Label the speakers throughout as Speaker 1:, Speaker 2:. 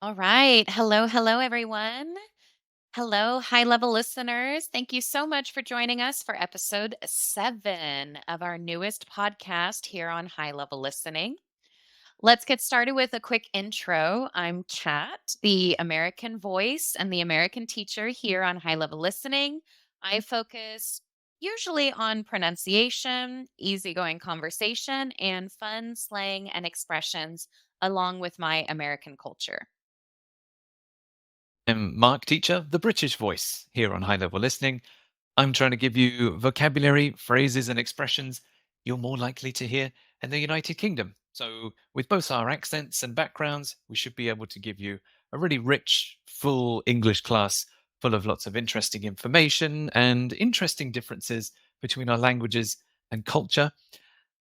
Speaker 1: All right. Hello, everyone. Hello, high level listeners. Thank you so much for joining us for episode 7 of our newest podcast here on High Level Listening. Let's get started with a quick intro. I'm Kat, the American voice and the American teacher here on High Level Listening. I focus usually on pronunciation, easygoing conversation, and fun slang and expressions along with my American culture.
Speaker 2: I'm Mark Teacher, the British voice here on High Level Listening. I'm trying to give you vocabulary, phrases, and expressions you're more likely to hear in the United Kingdom. So, with both our accents and backgrounds, we should be able to give you a really rich, full English class full of lots of interesting information and interesting differences between our languages and culture.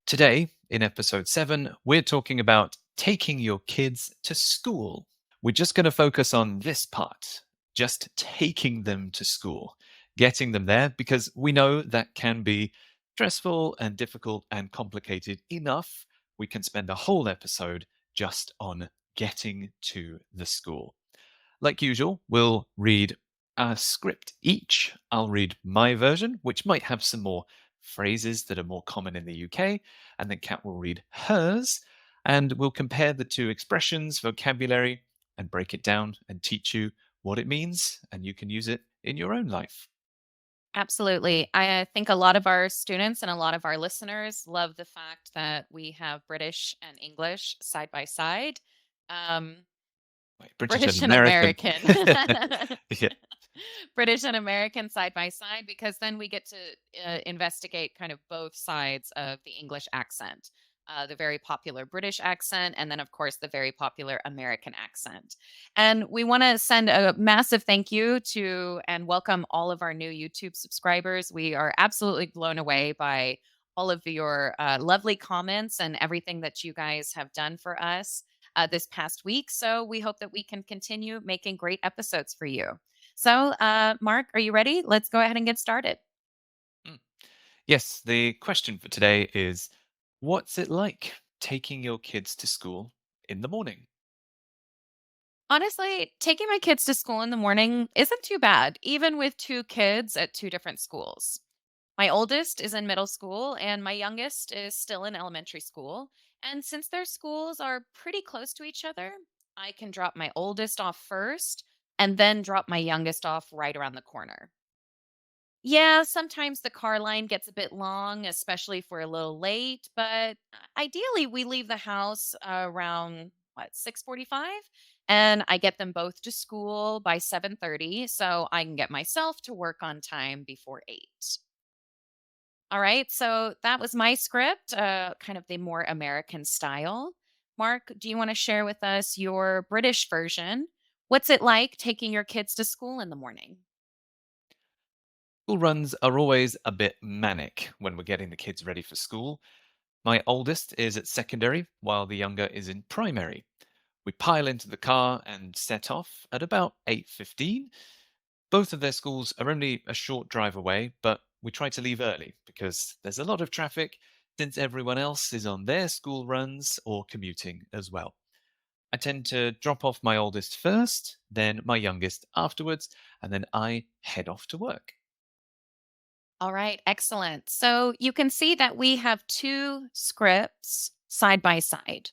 Speaker 2: Today, in episode 7, we're talking about taking your kids to school. We're just going to focus on this part, just taking them to school, getting them there, because we know that can be stressful and difficult and complicated enough. We can spend a whole episode just on getting to the school. Like usual, we'll read a script each. I'll read my version, which might have some more phrases that are more common in the UK, and then Kat will read hers, and we'll compare the two expressions, vocabulary, and break it down and teach you what it means, and you can use it in your own life.
Speaker 1: Absolutely. I think a lot of our students and a lot of our listeners love the fact that we have British and English side by side. Um,
Speaker 2: Right, British and
Speaker 1: British and
Speaker 2: American.
Speaker 1: American.
Speaker 2: Yeah.
Speaker 1: British and American side by side, because then we get to investigate kind of both sides of the English accent. The very popular British accent, and then, of course, the very popular American accent. And we want to send a massive thank you to and welcome all of our new YouTube subscribers. We are absolutely blown away by all of your lovely comments and everything that you guys have done for us this past week. So we hope that we can continue making great episodes for you. So, Mark, are you ready? Let's go ahead and get started.
Speaker 2: Mm. Yes, the question for today is, what's it like taking your kids to school in the morning?
Speaker 1: Honestly, taking my kids to school in the morning isn't too bad, even with two kids at two different schools. My oldest is in middle school, and my youngest is still in elementary school. And since their schools are pretty close to each other, I can drop my oldest off first and then drop my youngest off right around the corner. Yeah, sometimes the car line gets a bit long, especially if we're a little late, but ideally we leave the house around 6:45, and I get them both to school by 7:30 so I can get myself to work on time before 8. All right, so that was my script, kind of the more American style. Mark, do you want to share with us your British version? What's it like taking your kids to school in the morning?
Speaker 2: School runs are always a bit manic when we're getting the kids ready for school. My oldest is at secondary, while the younger is in primary. We pile into the car and set off at about 8:15. Both of their schools are only a short drive away, but we try to leave early because there's a lot of traffic since everyone else is on their school runs or commuting as well. I tend to drop off my oldest first, then my youngest afterwards, and then I head off to work.
Speaker 1: All right, excellent. So you can see that we have two scripts side by side.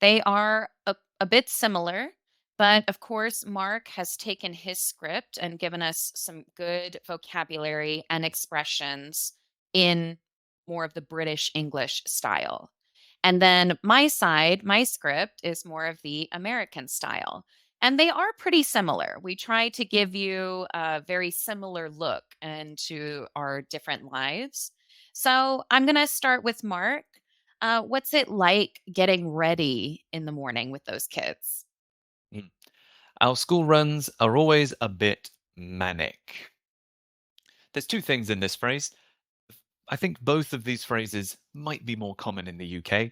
Speaker 1: They are a bit similar, but of course, Mark has taken his script and given us some good vocabulary and expressions in more of the British English style. And then my side, my script is more of the American style. And they are pretty similar. We try to give you a very similar look into our different lives. So I'm going to start with Mark. What's it like getting ready in the morning with those kids?
Speaker 2: Mm. Our school runs are always a bit manic. There's two things in this phrase. I think both of these phrases might be more common in the UK.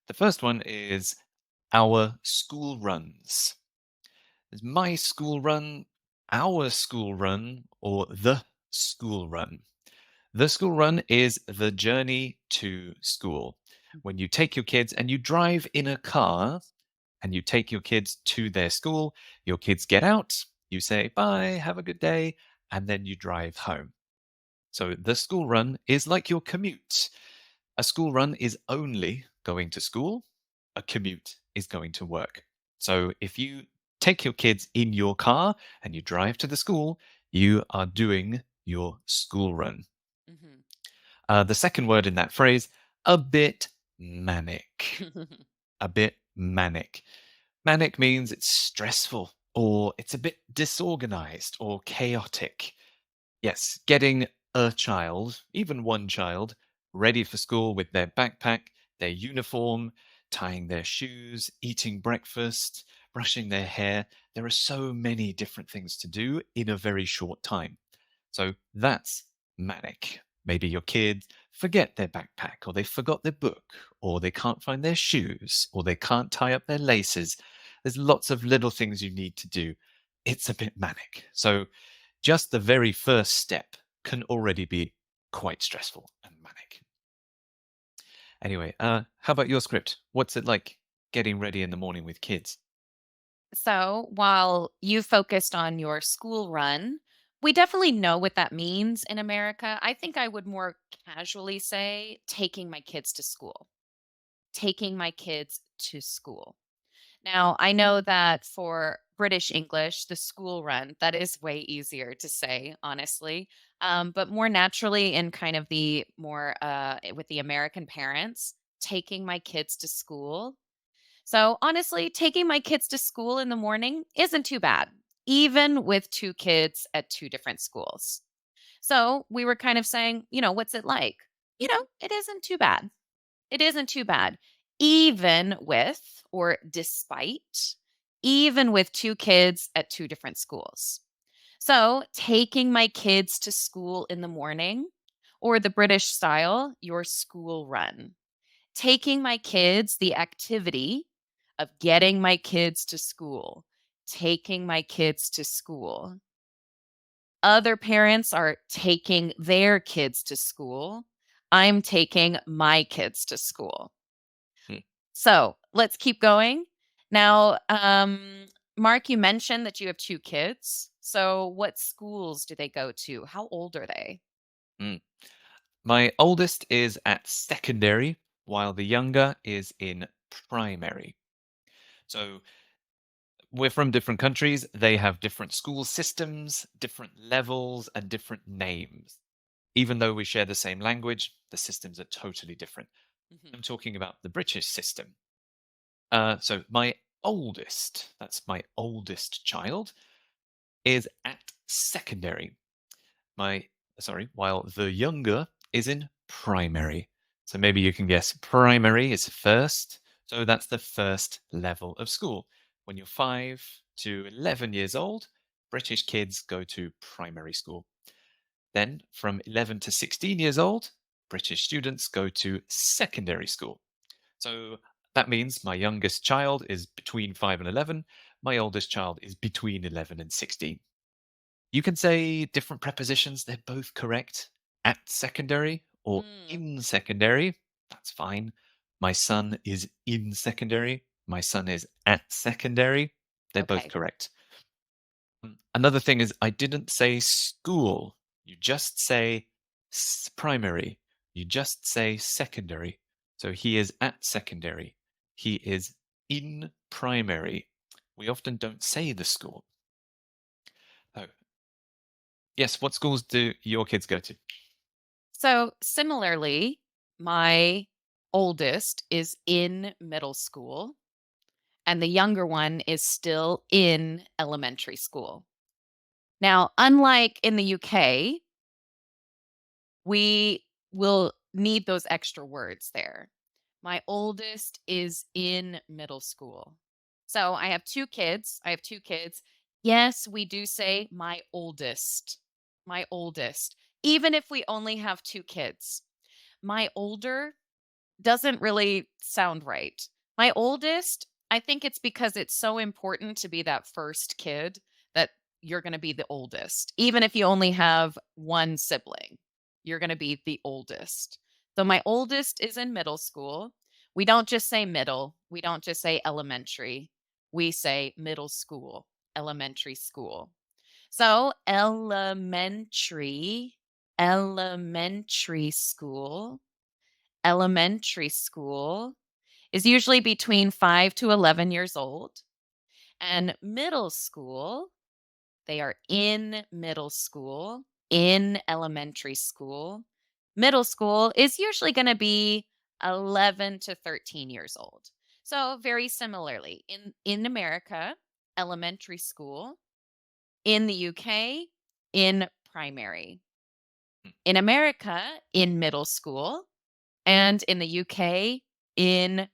Speaker 2: The first one is our school runs. There's my school run, our school run, or the school run. The school run is the journey to school. When you take your kids and you drive in a car and you take your kids to their school. Your kids get out, you say bye, have a good day, and then you drive home. So the school run is like your commute. A school run is only going to school, a commute is going to work. So if you take your kids in your car and you drive to the school, you are doing your school run.
Speaker 1: Mhm.
Speaker 2: The second word in that phrase, a bit manic. A bit manic. Manic means it's stressful or it's a bit disorganized or chaotic. Yes, getting a child, even one child, ready for school with their backpack, their uniform, tying their shoes, eating breakfast, brushing their hair. There are so many different things to do in a very short time. So that's manic. Maybe your kids forget their backpack, or they forgot their book, or they can't find their shoes, or they can't tie up their laces. There's lots of little things you need to do. It's a bit manic. So just the very first step can already be quite stressful and manic. Anyway, how about your script? What's it like getting ready in the morning with kids?
Speaker 1: So, while you focused on your school run, we definitely know what that means in America. I think I would more casually say taking my kids to school. Taking my kids to school. Now, I know that for British English, the school run, that is way easier to say, honestly. But more naturally, in kind of the more with the American parents, taking my kids to school. So, honestly, taking my kids to school in the morning isn't too bad, even with two kids at two different schools. So, we were kind of saying, what's it like? It isn't too bad. It isn't too bad. Even with, or despite, even with two kids at two different schools. So, taking my kids to school in the morning, or the British style, your school run. Taking my kids, the activity of getting my kids to school, taking my kids to school. Other parents are taking their kids to school. I'm taking my kids to school.
Speaker 2: Hmm.
Speaker 1: So let's keep going. Now, Mark, you mentioned that you have two kids. So, what schools do they go to? How old are they?
Speaker 2: Mm. My oldest is at secondary, while the younger is in primary. So we're from different countries. They have different school systems, different levels, and different names. Even though we share the same language, the systems are totally different.
Speaker 1: Mhm.
Speaker 2: I'm talking about the British system. So my oldest, that's my oldest child, is at secondary. My while the younger is in primary. So maybe you can guess primary is first. So that's the first level of school. When you're 5 to 11 years old, British kids go to primary school. Then from 11 to 16 years old, British students go to secondary school. So that means my youngest child is between 5 and 11. My oldest child is between 11 and 16. You can say different prepositions, they're both correct. At secondary or
Speaker 1: Mm,
Speaker 2: in secondary, that's fine. My son is in secondary. My son is at secondary. They're both
Speaker 1: okay.
Speaker 2: correct. Another thing is, I didn't say school. You just say primary. You just say secondary. So he is at secondary. He is in primary. We often don't say the school. Oh, yes, what schools do your kids go to?
Speaker 1: So, similarly, my oldest is in middle school, and the younger one is still in elementary school. Now, unlike in the UK, we will need those extra words there. My oldest is in middle school. So I have two kids. I have two kids. Yes, we do say my oldest. My oldest. Even if we only have two kids. My older doesn't really sound right. My oldest, I think it's because it's so important to be that first kid that you're going to be the oldest. Even if you only have one sibling, you're going to be the oldest. So my oldest is in middle school. We don't just say middle. We don't just say elementary. We say middle school, elementary school. So elementary school, elementary school is usually between 5 to 11 years old. And middle school, they are in middle school, in elementary school. Middle school is usually going to be 11 to 13 years old. So very similarly, in America, elementary school, in the UK, in primary. In America, in middle school, and in the UK, in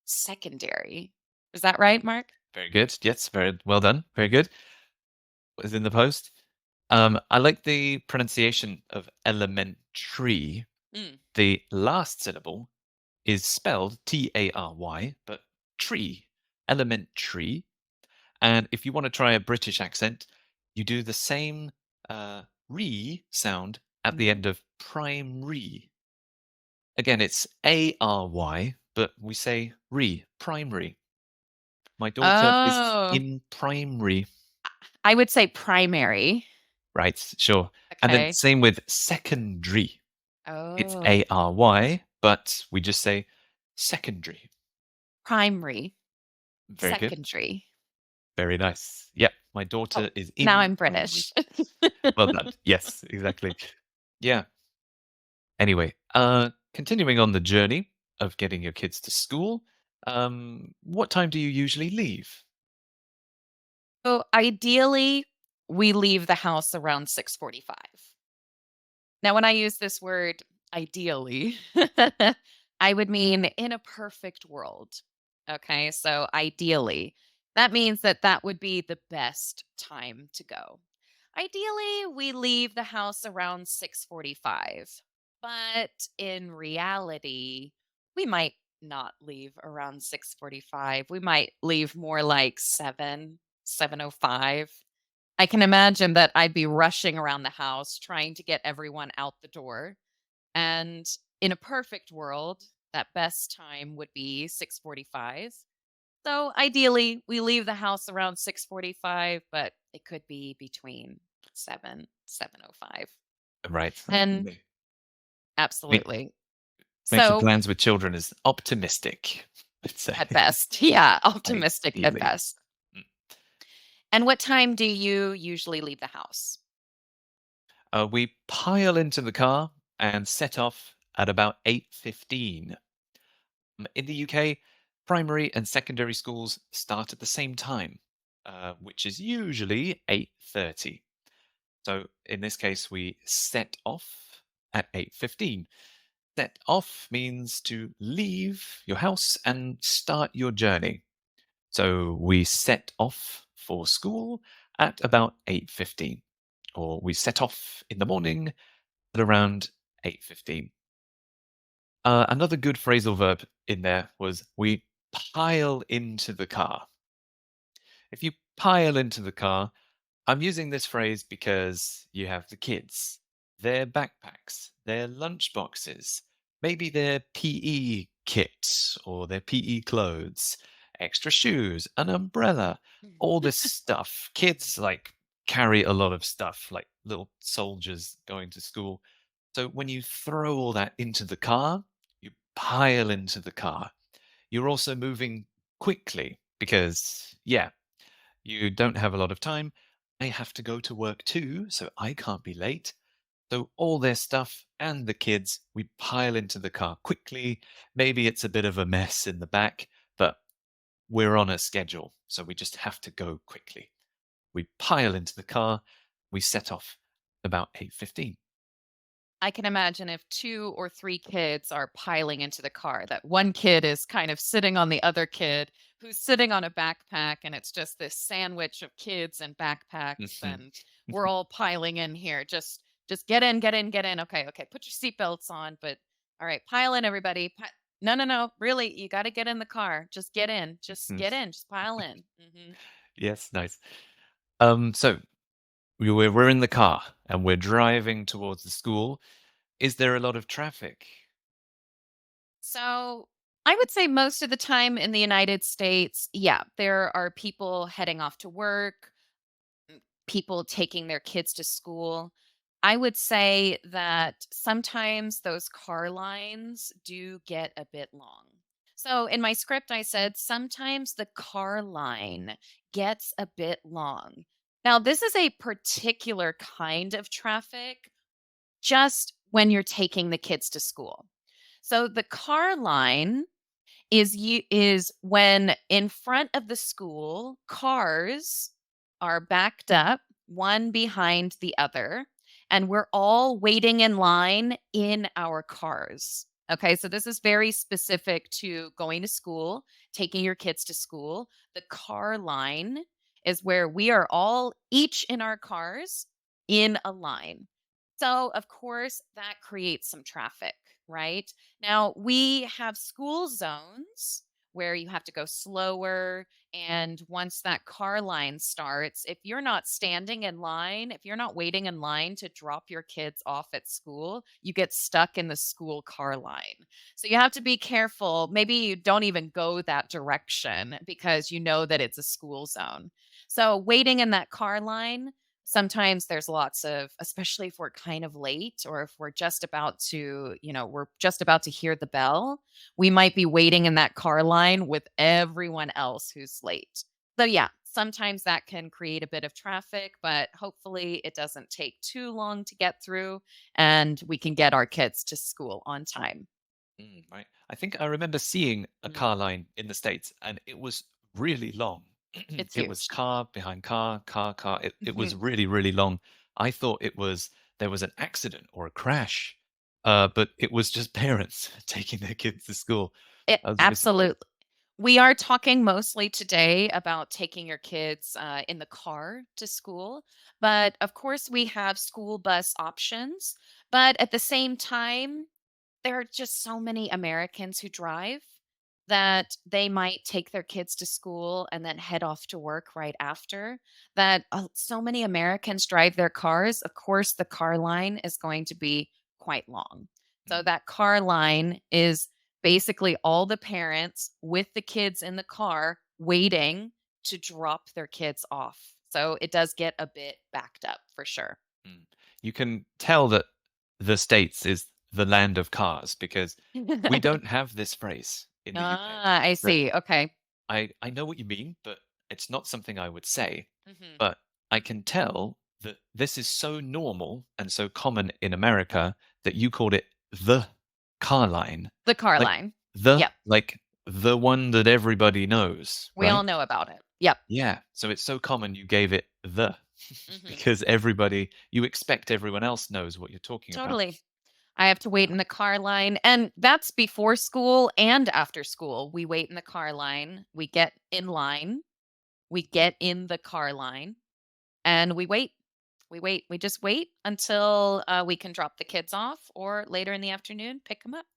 Speaker 1: secondary. Is that right, Mark?
Speaker 2: Very good. Yes, very well done. Very good. Was in the post. I like the pronunciation of elementary.
Speaker 1: Mm.
Speaker 2: The last syllable is spelled T-A-R-Y, but tree, elementary. And if you want to try a British accent, you do the same re sound at the
Speaker 1: Mhm.
Speaker 2: end of primary. Again, it's A-R-Y, but we say re, primary. My daughter is
Speaker 1: Oh,
Speaker 2: in primary.
Speaker 1: I would say primary.
Speaker 2: Right, sure. And then
Speaker 1: Okay.
Speaker 2: same with secondary. It's
Speaker 1: Oh,
Speaker 2: A-R-Y, but we just say secondary.
Speaker 1: primary,
Speaker 2: Very good.
Speaker 1: secondary.
Speaker 2: Very nice. Yep, my
Speaker 1: Oh,
Speaker 2: daughter is
Speaker 1: now
Speaker 2: in
Speaker 1: I'm
Speaker 2: primary.
Speaker 1: British.
Speaker 2: Well done. Yes, exactly. Yeah. Anyway, continuing on the journey of getting your kids to school, what time do you usually leave?
Speaker 1: So ideally, we leave the house around 6:45. Now, when I use this word ideally, I would mean in a perfect world. Okay, so ideally, that means that that would be the best time to go. Ideally, we leave the house around 6:45, but in reality, we might not leave around 6:45. We might leave more like 7:05. I can imagine that I'd be rushing around the house trying to get everyone out the door. And in a perfect world, that best time would be 6:45. So ideally, we leave the house around 6:45, but it could be between 7:05.
Speaker 2: Right.
Speaker 1: And
Speaker 2: Okay. Make,
Speaker 1: absolutely.
Speaker 2: making
Speaker 1: So
Speaker 2: plans with children is optimistic, let's say.
Speaker 1: at best, yeah, optimistic at
Speaker 2: Ideally.
Speaker 1: best. And what time do you usually leave the house?
Speaker 2: We pile into the car and set off at about 8:15. In the UK, primary and secondary schools start at the same time, which is usually 8:30. So in this case, we set off at 8:15. Set off means to leave your house and start your journey. So we set off for school at about 8:15, or we set off in the morning at around 8:15. Another good phrasal verb in there was we pile into the car. If you pile into the car, I'm using this phrase because you have the kids, their backpacks, their lunch boxes, maybe their PE kits or their PE clothes, extra shoes, an umbrella, all this stuff. Kids like carry a lot of stuff, like little soldiers going to school. So when you throw all that into the car, you pile into the car. You're also moving quickly because, yeah, you don't have a lot of time. I have to go to work too, so I can't be late. So all their stuff and the kids, we pile into the car quickly. Maybe it's a bit of a mess in the back, but we're on a schedule, so we just have to go quickly. We pile into the car. We set off about 8:15.
Speaker 1: I can imagine if 2 or 3 kids are piling into the car, that one kid is kind of sitting on the other kid who's sitting on a backpack, and it's just this sandwich of kids and backpacks,
Speaker 2: Mhm.
Speaker 1: and we're all piling in here. Just get in, get in, get in. Okay, okay, put your seatbelts on, but all right, pile in, everybody. No, no, no. Really, you got to get in the car. Just get in. Just
Speaker 2: Mhm.
Speaker 1: get in. Just pile in.
Speaker 2: Yes, nice. So we're in the car and we're driving towards the school. Is there a lot of traffic?
Speaker 1: So I would say most of the time in the United States, yeah, there are people heading off to work, people taking their kids to school. I would say that sometimes those car lines do get a bit long. So in my script, I said sometimes the car line gets a bit long. Now, this is a particular kind of traffic just when you're taking the kids to school. So the car line is when in front of the school, cars are backed up, one behind the other, and we're all waiting in line in our cars. Okay, so this is very specific to going to school, taking your kids to school. The car line is where we are all each in our cars in a line. So, of course, that creates some traffic, right? Now, we have school zones where you have to go slower. And once that car line starts, if you're not standing in line, if you're not waiting in line to drop your kids off at school, you get stuck in the school car line. So you have to be careful. Maybe you don't even go that direction because you know that it's a school zone. So waiting in that car line, sometimes there's lots of, especially if we're kind of late or if we're just about to, we're just about to hear the bell, we might be waiting in that car line with everyone else who's late. So yeah, sometimes that can create a bit of traffic, but hopefully it doesn't take too long to get through and we can get our kids to school on time.
Speaker 2: Right. I think I remember seeing a
Speaker 1: Mm,
Speaker 2: car line in the States, and it was really long.
Speaker 1: it's
Speaker 2: It was
Speaker 1: huge.
Speaker 2: car behind car, car, car. It was
Speaker 1: Mhm.
Speaker 2: really, really long. I thought it was there was an accident or a crash, but it was just parents taking their kids to school.
Speaker 1: It
Speaker 2: I was a bit surprised.
Speaker 1: absolutely. We are talking mostly today about taking your kids in the car to school. But of course, we have school bus options. But at the same time, there are just so many Americans who drive that they might take their kids to school and then head off to work right after. That so many Americans drive their cars. Of course, the car line is going to be quite long. So
Speaker 2: Mm,
Speaker 1: that car line is basically all the parents with the kids in the car waiting to drop their kids off. So it does get a bit backed up for sure.
Speaker 2: mm. You can tell that the States is the land of cars because we don't have this phrase in the UK.
Speaker 1: Ah, I see. Okay.
Speaker 2: I know what you mean, but it's not something I would say.
Speaker 1: Mhm.
Speaker 2: But I can tell that this is so normal and so common in America that you called it the car line.
Speaker 1: The car
Speaker 2: Like
Speaker 1: line.
Speaker 2: the
Speaker 1: Yep.
Speaker 2: like the one that everybody knows,
Speaker 1: We all
Speaker 2: right?
Speaker 1: know about it. Yep.
Speaker 2: Yeah. So it's so common you gave it the
Speaker 1: Mhm.
Speaker 2: because everybody you expect everyone else knows what you're talking about.
Speaker 1: Totally. I have to wait in the car line, and that's before school and after school. We wait in the car line. We get in line. We get in the car line, and we wait. We wait. We just wait until we can drop the kids off, or later in the afternoon, pick them up.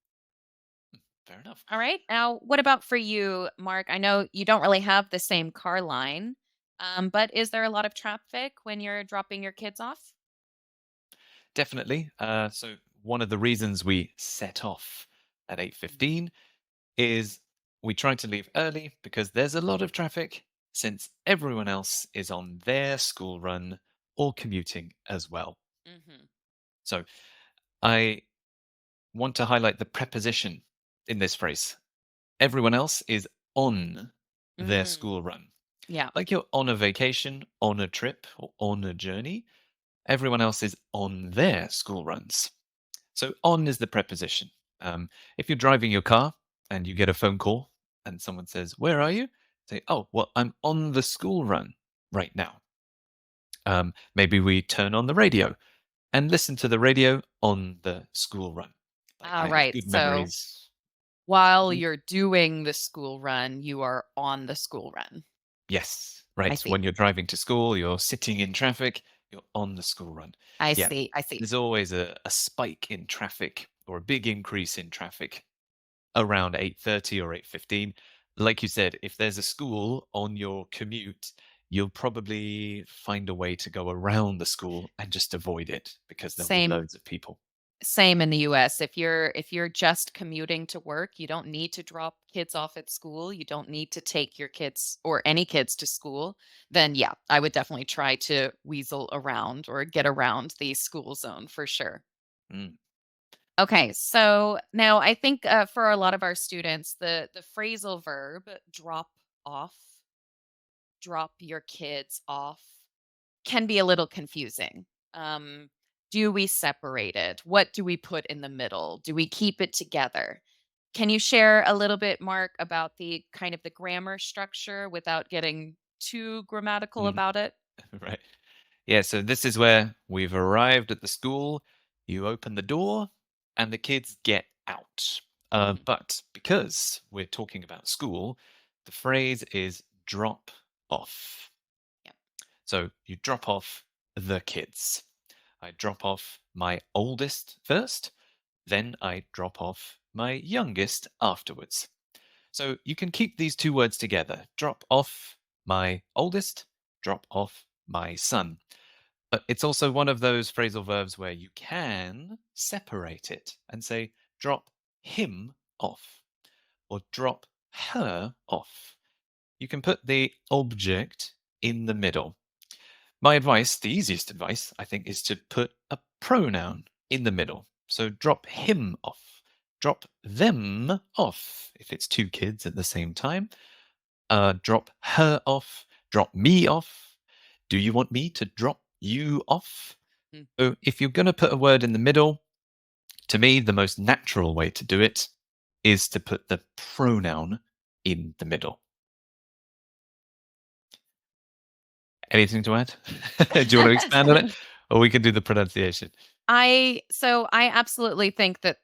Speaker 2: Fair enough.
Speaker 1: All right. Now, what about for you, Mark? I know you don't really have the same car line, but is there a lot of traffic when you're dropping your kids off?
Speaker 2: Definitely. So one of the reasons we set off at
Speaker 1: Mhm.
Speaker 2: 8:15 is we try to leave early because there's a lot of traffic since everyone else is on their school run or commuting as well.
Speaker 1: Mhm.
Speaker 2: So I want to highlight the preposition in this phrase. Everyone else is on their
Speaker 1: Mm.
Speaker 2: school run.
Speaker 1: Yeah.
Speaker 2: Like you're on a vacation, on a trip, or on a journey, everyone else is on their school runs. So on is the preposition. If you're driving your car and you get a phone call and someone says, "Where are you?" Say, "Oh, well, I'm on the school run right now." Maybe we turn on the radio and listen to the radio on the school run. Like
Speaker 1: All
Speaker 2: I have
Speaker 1: right.
Speaker 2: good
Speaker 1: So
Speaker 2: memories.
Speaker 1: while
Speaker 2: Mhm.
Speaker 1: you're doing the school run, you are on the school run.
Speaker 2: Yes,
Speaker 1: I
Speaker 2: right.
Speaker 1: see.
Speaker 2: When you're driving to school, you're sitting in traffic, you're on the school run.
Speaker 1: I
Speaker 2: Yeah,
Speaker 1: see. I see.
Speaker 2: there's always a spike in traffic or a big increase in traffic around 8:30 or 8:15. Like you said, if there's a school on your commute, you'll probably find a way to go around the school and just avoid it because there'll be
Speaker 1: Same
Speaker 2: loads of people.
Speaker 1: Same in the US. If you're just commuting to work, you don't need to drop kids off at school, you don't need to take your kids or any kids to school, then yeah, I would definitely try to weasel around or get around the school zone for sure.
Speaker 2: Mm,
Speaker 1: Okay, so now I think for a lot of our students, the phrasal verb off, drop your kids off can be a little confusing. Um, do we separate it? What do we put in the middle? Do we keep it together? Can you share a little bit, Mark, about the kind of the grammar structure without getting too grammatical
Speaker 2: mm,
Speaker 1: about it?
Speaker 2: right. Yeah, so this is where we've arrived at the school. You open the door and the kids get out.
Speaker 1: Mhm.
Speaker 2: But because we're talking about school, the phrase is drop off.
Speaker 1: Yep.
Speaker 2: So you drop off the kids. I drop off my oldest first, then I drop off my youngest afterwards. So you can keep these two words together. Drop off my oldest, drop off my son. But it's also one of those phrasal verbs where you can separate it and say drop him off or drop her off. You can put the object in the middle. My advice, the easiest advice, I think, is to put a pronoun in the middle. So drop him off, drop them off if it's two kids at the same time, drop her off, drop me off. Do you want me to drop you off?
Speaker 1: Mm.
Speaker 2: So if you're going to put a word in the middle, to me, the most natural way to do it is to put the pronoun in the middle. Anything to add? Do you want to expand on it? Or we can do the pronunciation.
Speaker 1: I absolutely think that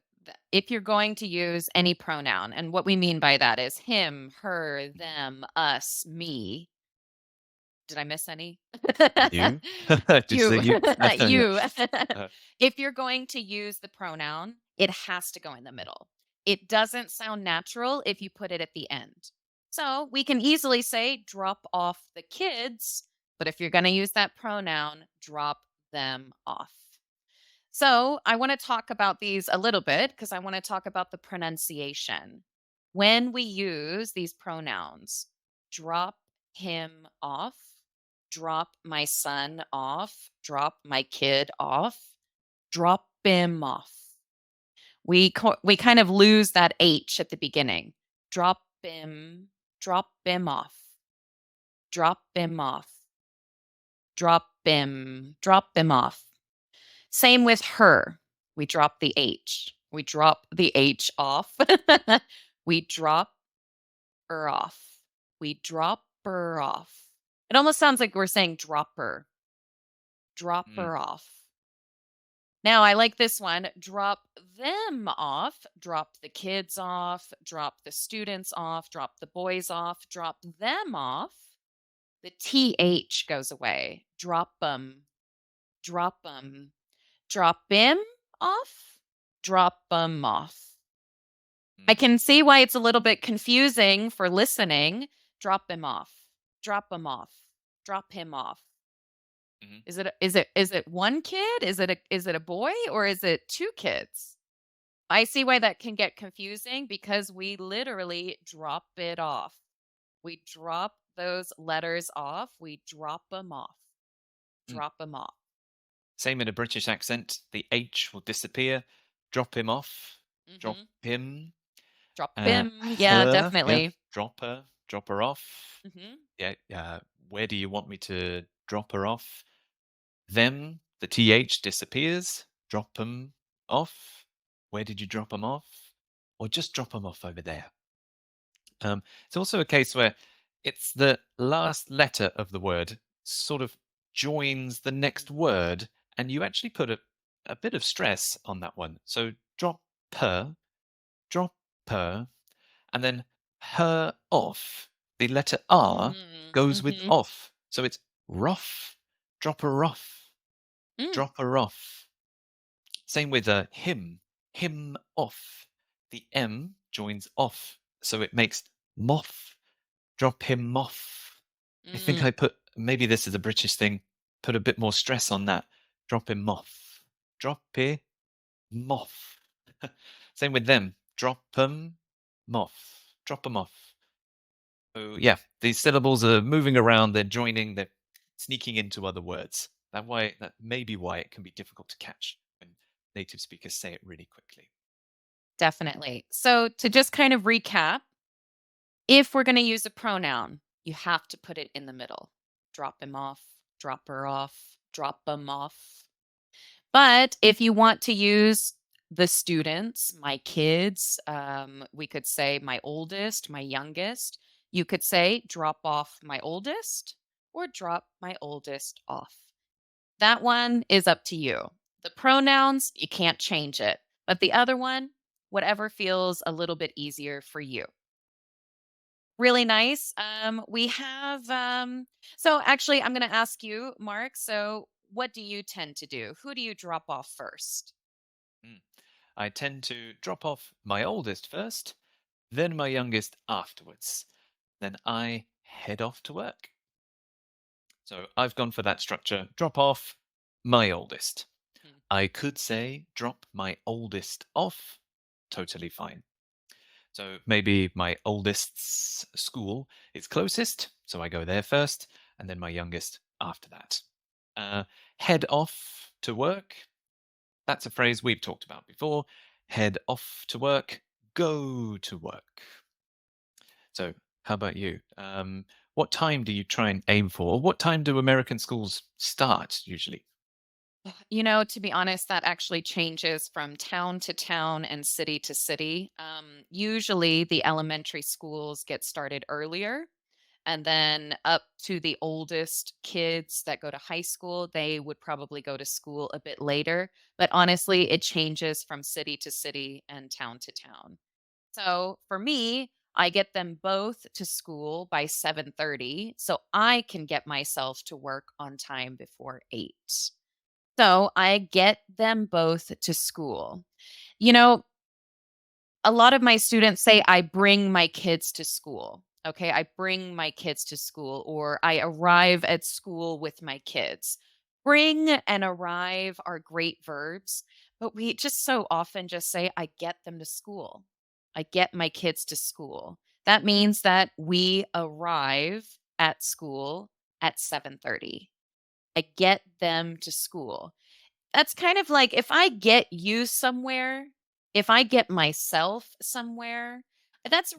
Speaker 1: if you're going to use any pronoun, and what we mean by that is him, her, them, us, me. Did I miss any?
Speaker 2: You? Did you say
Speaker 1: You.
Speaker 2: you? Yeah.
Speaker 1: You.
Speaker 2: Uh,
Speaker 1: If you're going to use the pronoun, it has to go in the middle. It doesn't sound natural if you put it at the end. So we can easily say, drop off the kids, but if you're going to use that pronoun, drop them off. So I want to talk about these a little bit because I want to talk about the pronunciation. When we use these pronouns, drop him off, drop my son off, drop my kid off, drop him off. We kind of lose that H at the beginning. Drop him off, drop him off, drop him off. Same with her. We drop the H. We drop the H off. We drop her off. We drop her off. It almost sounds like we're saying dropper. Drop
Speaker 2: mm,
Speaker 1: her off. Now, I like this one. Drop them off. Drop the kids off. Drop the students off. Drop the boys off. Drop them off. The TH goes away. Drop them. Drop them. Drop him off, drop them off. I
Speaker 2: mm,
Speaker 1: can see why it's a little bit confusing for listening. Drop him off. Drop him off. Drop him off.
Speaker 2: mhm,
Speaker 1: Is it one kid? Is it a boy or is it two kids? I see why that can get confusing because we literally drop it off. We drop those letters off. We drop them off.
Speaker 2: mm.
Speaker 1: Drop them off.
Speaker 2: Same in a British accent. The H will disappear. Drop him off. Drop
Speaker 1: Mhm.
Speaker 2: him.
Speaker 1: Drop him. Yeah,
Speaker 2: Her. Yeah.
Speaker 1: definitely.
Speaker 2: Drop her. Drop her off.
Speaker 1: Mhm.
Speaker 2: Yeah. Where do you want me to drop her off? Them. The TH disappears. Drop them off. Where did you drop them off? Or just drop them off over there. It's also a case where it's the last letter of the word sort of joins the next word, and you actually put a bit of stress on that one. So drop per, and then her off. The letter R
Speaker 1: Mhm,
Speaker 2: goes with
Speaker 1: mhm.
Speaker 2: off. So it's rough, drop her off,
Speaker 1: Mm,
Speaker 2: drop her off. Same with him off. The M joins off, so it makes moth. Drop him off. I think I
Speaker 1: mm,
Speaker 2: put maybe this is a British thing, put a bit more stress on that. Drop him off. Drop it. moth. Same with them. Drop 'em, moth. Drop 'em off. So yeah, these syllables are moving around, they're joining, they're sneaking into other words. That may be why it can be difficult to catch when native speakers say it really quickly.
Speaker 1: Definitely. So, to just kind of recap, if we're going to use a pronoun, you have to put it in the middle. Drop him off, drop her off, drop them off. But if you want to use the students, my kids, we could say my oldest, my youngest. You could say drop off my oldest or drop my oldest off. That one is up to you. The pronouns, you can't change it. But the other one, whatever feels a little bit easier for you. Really nice. We have so actually I'm going to ask you, Mark, so what do you tend to do? Who do you drop off first?
Speaker 2: Mm. I tend to drop off my oldest first, then my youngest afterwards. Then I head off to work. So I've gone for that structure. Drop off my oldest.
Speaker 1: Mhm.
Speaker 2: I could say drop my oldest off. Totally fine. So maybe my oldest's school is closest, so I go there first, and then my youngest after that. Uh, head off to work. That's a phrase we've talked about before. Head off to work. Go to work. So, how about you? What time do you try and aim for? Or what time do American schools start usually?
Speaker 1: To be honest, that actually changes from town to town and city to city. Usually, the elementary schools get started earlier, and then up to the oldest kids that go to high school, they would probably go to school a bit later. But honestly, it changes from city to city and town to town. So for me, I get them both to school by 7:30 so I can get myself to work on time before 8. So I get them both to school. You know, a lot of my students say I bring my kids to school. Okay, I bring my kids to school or I arrive at school with my kids. Bring and arrive are great verbs, but we just so often just say I get them to school. I get my kids to school. That means that we arrive at school at 7:30. I get them to school. That's kind of like if I get you somewhere, if I get myself somewhere, that's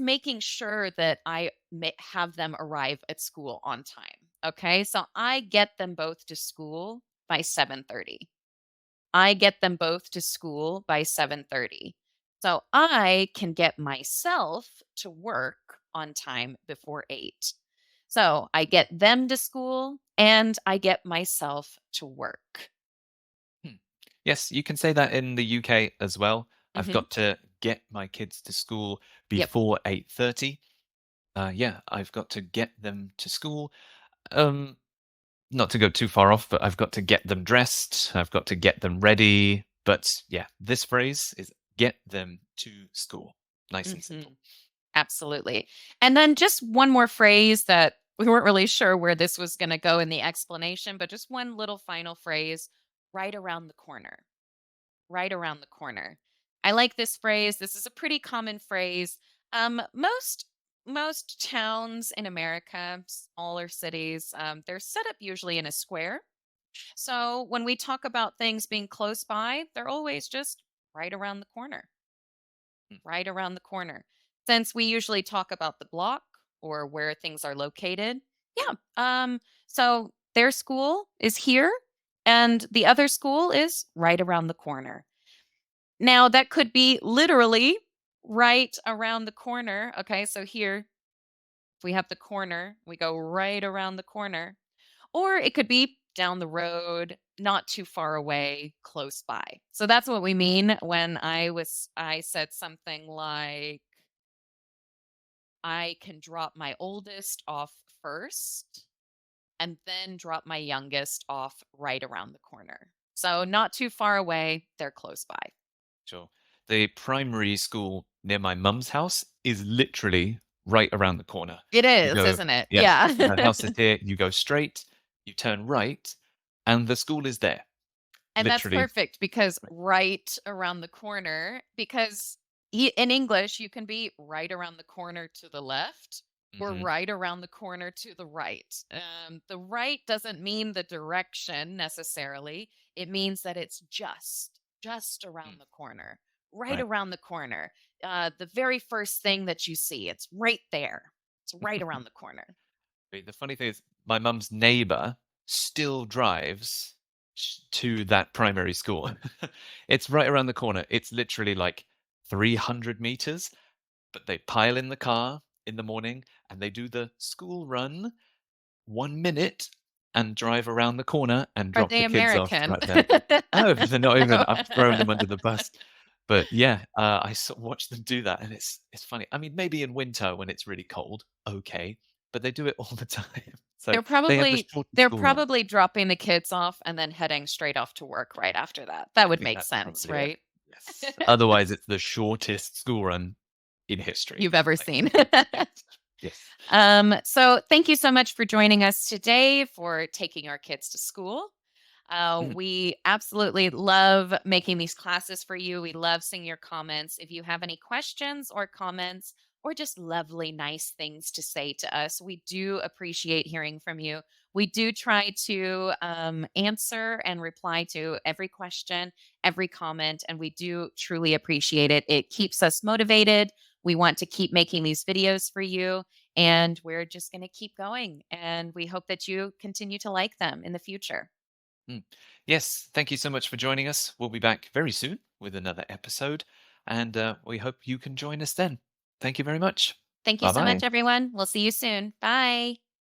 Speaker 1: making sure that have them arrive at school on time. Okay? So I get them both to school by 7:30. I get them both to school by 7:30. So I can get myself to work on time before 8. So I get them to school and I get myself to work.
Speaker 2: Hmm. Yes, you can say that in the UK as well. I've
Speaker 1: Mhm.
Speaker 2: got to get my kids to school
Speaker 1: Yep.
Speaker 2: before 8:30. Yeah, I've got to get them to school. Um, Not to go too far off, but I've got to get them dressed. I've got to get them ready. But yeah, this phrase is get them to school. Nice and simple.
Speaker 1: Mhm. Absolutely. And then just one more phrase that we weren't really sure where this was gonna go in the explanation, but just one little final phrase, right around the corner. Right around the corner. I like this phrase. This is a pretty common phrase. Most towns in America, smaller cities, they're set up usually in a square. So when we talk about things being close by, they're always just right around the corner,
Speaker 2: Hmm.
Speaker 1: right around the corner. Since we usually talk about the block or where things are located, yeah. So their school is here, and the other school is right around the corner. Now, that could be literally right around the corner. Okay, so here, if we have the corner, we go right around the corner. Or it could be down the road, not too far away, close by. So that's what we mean when I said something like I can drop my oldest off first and then drop my youngest off right around the corner. So not too far away, they're close by.
Speaker 2: Sure. The primary school near my mum's house is literally right around the corner.
Speaker 1: It
Speaker 2: You
Speaker 1: is,
Speaker 2: go,
Speaker 1: isn't it?
Speaker 2: yeah,
Speaker 1: Yeah.
Speaker 2: her house is here. You go straight, you turn right, and the school is there.
Speaker 1: And that's
Speaker 2: Literally,
Speaker 1: perfect because
Speaker 2: right.
Speaker 1: right around the corner, because in English, you can be right around the corner to the left or
Speaker 2: Hmm.
Speaker 1: right around the corner to the right. The right doesn't mean the direction necessarily. It means that it's just around the corner, right
Speaker 2: Right.
Speaker 1: around the corner. The very first thing that you see, it's right there. It's right around the corner.
Speaker 2: The funny thing is, my mum's neighbor still drives to that primary school. It's right around the corner. It's literally like 300 meters, but they pile in the car in the morning and they do the school run 1 minute and drive around the corner and
Speaker 1: Are
Speaker 2: drop
Speaker 1: they
Speaker 2: the kids off
Speaker 1: American?
Speaker 2: right there. No, they're not even.
Speaker 1: No.
Speaker 2: I've thrown them under the bus. But yeah, I sort of watch them do that, and it's funny. I mean, maybe in winter when it's really cold, okay, but they do it all the time. So
Speaker 1: They're
Speaker 2: they have the
Speaker 1: probably
Speaker 2: shortest
Speaker 1: they're
Speaker 2: school run.
Speaker 1: probably dropping the kids off and then heading straight off to work right after that. That
Speaker 2: I
Speaker 1: would
Speaker 2: think
Speaker 1: make
Speaker 2: that's
Speaker 1: sense,
Speaker 2: probably it.
Speaker 1: right?
Speaker 2: Yes. Otherwise, it's the shortest school run in history.
Speaker 1: You've ever
Speaker 2: Like,
Speaker 1: seen.
Speaker 2: yes, yes.
Speaker 1: So thank you so much for joining us today for taking our kids to school.
Speaker 2: Mm,
Speaker 1: We absolutely love making these classes for you. We love seeing your comments. If you have any questions or comments or just lovely, nice things to say to us, we do appreciate hearing from you. We do try to answer and reply to every question, every comment, and we do truly appreciate it. It keeps us motivated. We want to keep making these videos for you, and we're just going to keep going. And we hope that you continue to like them in the future.
Speaker 2: mm. Yes, thank you so much for joining us. We'll be back very soon with another episode, and we hope you can join us then. Thank you very much.
Speaker 1: Thank you
Speaker 2: Bye
Speaker 1: so
Speaker 2: bye.
Speaker 1: much, everyone. We'll see you soon. Bye.